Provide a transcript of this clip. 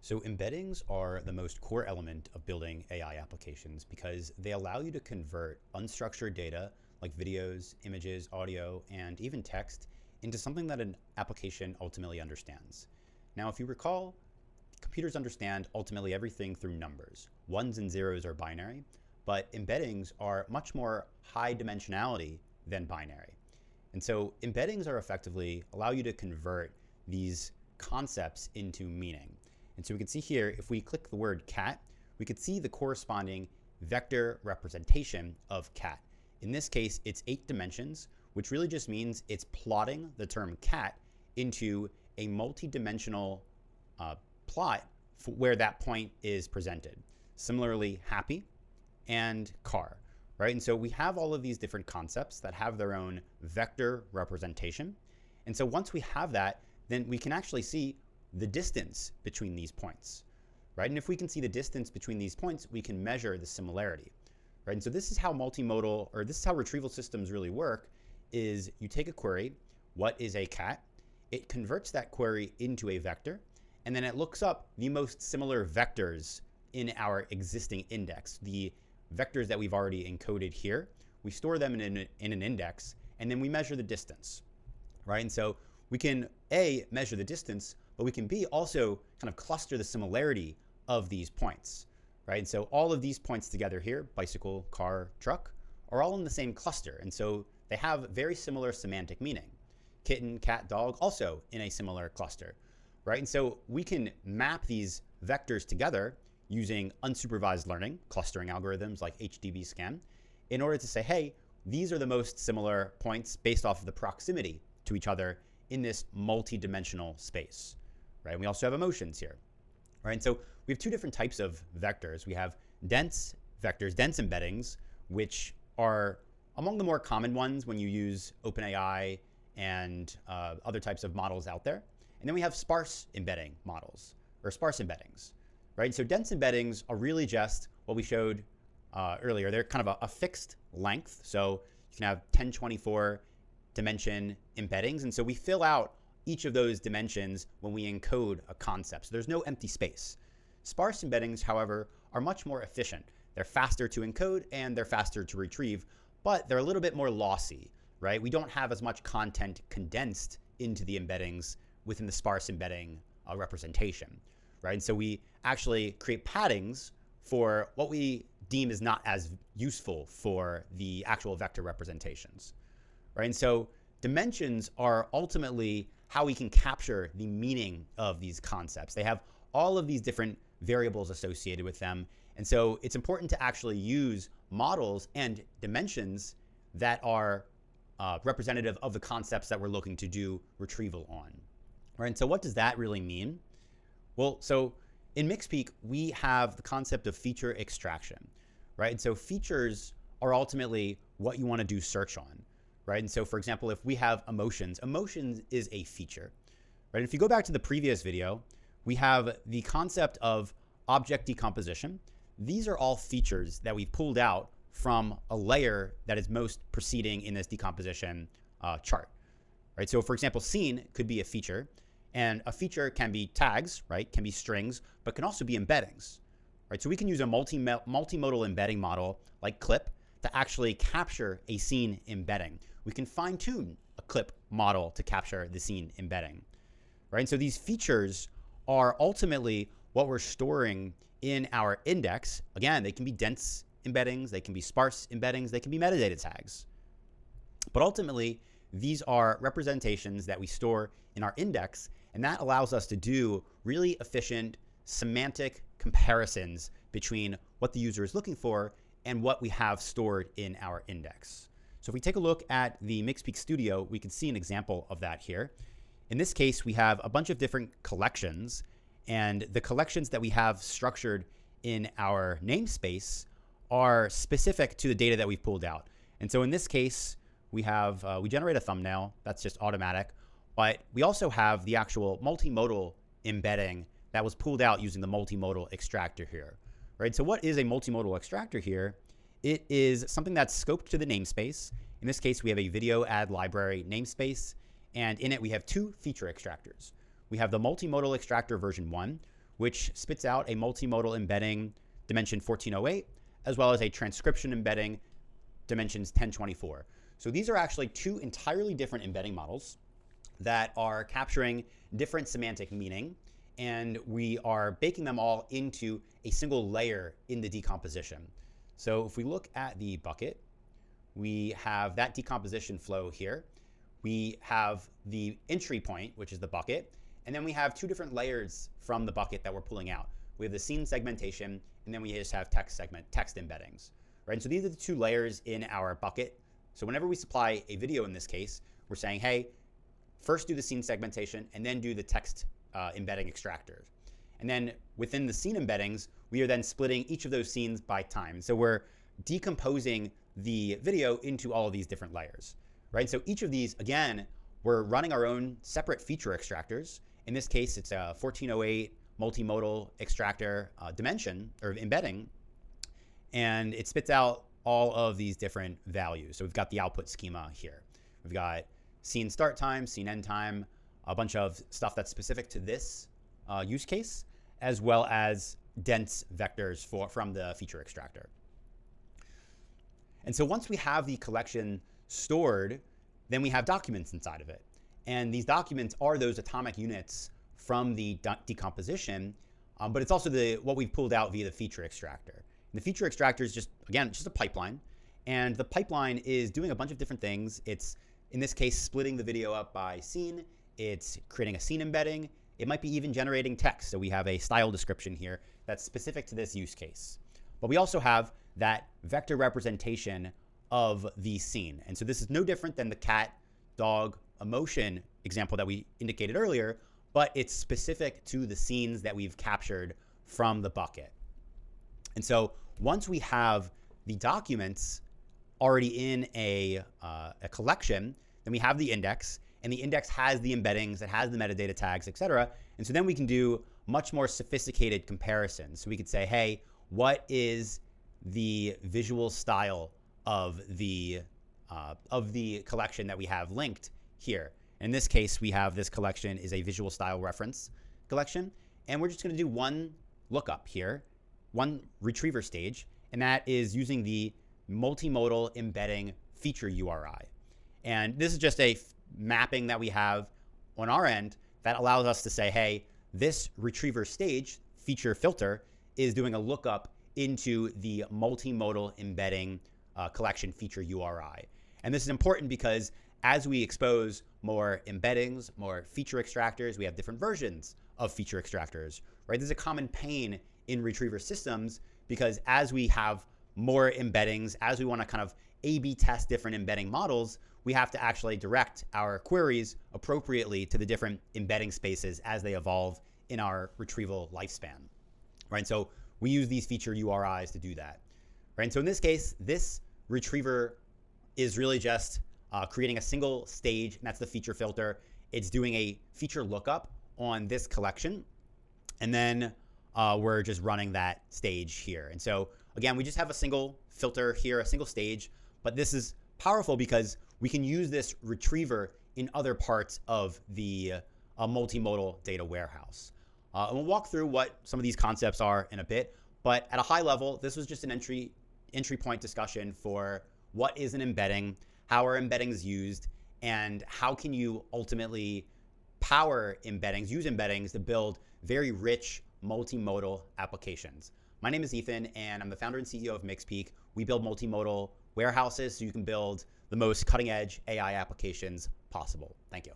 So embeddings are the most core element of building AI applications because they allow you to convert unstructured data like videos, images, audio, and even text into something that an application ultimately understands. Now, if you recall, computers understand ultimately everything through numbers. Ones and zeros are binary, but embeddings are much more high dimensionality than binary. And so embeddings are effectively allow you to convert these concepts into meaning. And so we can see here, if we click the word cat, we could see the corresponding vector representation of cat. In this case, it's 8 dimensions, which really just means it's plotting the term cat into a multi-dimensional plot where that point is presented. Similarly, happy and car, right? And so we have all of these different concepts that have their own vector representation. And so once we have that, then we can actually see the distance between these points, right? And if we can see the distance between these points, we can measure the similarity, right? And so this is how multimodal, or this is how retrieval systems really work, is you take a query, what is a cat? It converts that query into a vector, and then it looks up the most similar vectors in our existing index, the vectors that we've already encoded here. We store them in an index, and then we measure the distance, right? And so we can A, measure the distance, but we can B, also kind of cluster the similarity of these points, right? And so all of these points together here, bicycle, car, truck, are all in the same cluster. And so they have very similar semantic meaning. Kitten, cat, dog, also in a similar cluster, right? And so we can map these vectors together using unsupervised learning, clustering algorithms like HDB-scan, in order to say, hey, these are the most similar points based off of the proximity to each other in this multi-dimensional space, right? And we also have emotions here, right? And so we have two different types of vectors. We have dense vectors, dense embeddings, which are among the more common ones when you use OpenAI and other types of models out there. And then we have sparse embedding models, or sparse embeddings, right? So dense embeddings are really just what we showed earlier. They're kind of a fixed length. So you can have 1024 dimension embeddings. And so we fill out each of those dimensions when we encode a concept. So there's no empty space. Sparse embeddings, however, are much more efficient. They're faster to encode and they're faster to retrieve, but they're a little bit more lossy, right? We don't have as much content condensed into the embeddings within the sparse embedding representation, right? And so we actually create paddings for what we deem is not as useful for the actual vector representations, right? And so dimensions are ultimately how we can capture the meaning of these concepts. They have all of these different variables associated with them. And so it's important to actually use models and dimensions that are representative of the concepts that we're looking to do retrieval on, right? And so what does that really mean? Well, so in MixPeak, we have the concept of feature extraction, right? And so features are ultimately what you want to do search on, right? And so, for example, if we have emotions, emotions is a feature, right? If you go back to the previous video, we have the concept of object decomposition. These are all features that we've pulled out from a layer that is most preceding in this decomposition chart, right? So, for example, scene could be a feature, and a feature can be tags, right? Can be strings, but can also be embeddings, right? So we can use a multimodal embedding model like CLIP to actually capture a scene embedding. We can fine-tune a CLIP model to capture the scene embedding, right? And so these features are ultimately what we're storing in our index. Again, they can be dense embeddings, they can be sparse embeddings, they can be metadata tags. But ultimately, these are representations that we store in our index, and that allows us to do really efficient semantic comparisons between what the user is looking for and what we have stored in our index. So if we take a look at the MixPeak Studio, we can see an example of that here. In this case, we have a bunch of different collections, and the collections that we have structured in our namespace are specific to the data that we've pulled out. And so in this case, we have, we generate a thumbnail, that's just automatic, but we also have the actual multimodal embedding that was pulled out using the multimodal extractor here, right? So what is a multimodal extractor here? It is something that's scoped to the namespace. In this case, we have a video ad library namespace, and in it we have two feature extractors. We have the multimodal extractor version 1, which spits out a multimodal embedding dimension 1408, as well as a transcription embedding dimensions 1024. So these are actually two entirely different embedding models that are capturing different semantic meaning, and we are baking them all into a single layer in the decomposition. So if we look at the bucket, we have that decomposition flow here. We have the entry point, which is the bucket, and then we have two different layers from the bucket that we're pulling out. We have the scene segmentation, and then we just have text embeddings, right? And so these are the two layers in our bucket. So whenever we supply a video in this case, we're saying, hey, first do the scene segmentation and then do the text embedding extractors. And then within the scene embeddings, we are then splitting each of those scenes by time. So we're decomposing the video into all of these different layers, right? So each of these, again, we're running our own separate feature extractors. In this case, it's a 1408 multimodal extractor dimension or embedding, and it spits out all of these different values. So we've got the output schema here. We've got scene start time, scene end time, a bunch of stuff that's specific to this use case, as well as dense vectors from the feature extractor. And so once we have the collection stored, then we have documents inside of it. And these documents are those atomic units from the decomposition, but it's also what we've pulled out via the feature extractor. And the feature extractor is just a pipeline. And the pipeline is doing a bunch of different things. It's, in this case, splitting the video up by scene. It's creating a scene embedding. It might be even generating text. So we have a style description here that's specific to this use case. But we also have that vector representation of the scene. And so this is no different than the cat, dog, emotion example that we indicated earlier, but it's specific to the scenes that we've captured from the bucket. And so once we have the documents already in a collection, then we have the index, and the index has the embeddings, it has the metadata tags, et cetera. And so then we can do much more sophisticated comparisons. So we could say, hey, what is the visual style of the collection that we have linked here? In this case, we have this collection is a visual style reference collection, and we're just going to do one lookup here, one retriever stage, and that is using the multimodal embedding feature URI. And this is just a mapping that we have on our end that allows us to say, hey, this retriever stage feature filter is doing a lookup into the multimodal embedding collection feature URI. And this is important because as we expose more embeddings, more feature extractors, we have different versions of feature extractors, right? There's a common pain in retriever systems because as we have more embeddings, as we want to kind of A/B test different embedding models, we have to actually direct our queries appropriately to the different embedding spaces as they evolve in our retrieval lifespan, right? So we use these feature URIs to do that, right? And so in this case, this retriever is really just creating a single stage, and that's the feature filter. It's doing a feature lookup on this collection, and then we're just running that stage here. And so again, we just have a single filter here, a single stage, but this is powerful because we can use this retriever in other parts of the multimodal data warehouse. And we'll walk through what some of these concepts are in a bit, but at a high level, this was just an entry point discussion for what is an embedding, how are embeddings used, and how can you ultimately power embeddings, use embeddings to build very rich multimodal applications. My name is Ethan, and I'm the founder and CEO of MixPeak. We build multimodal warehouses so you can build the most cutting-edge AI applications possible. Thank you.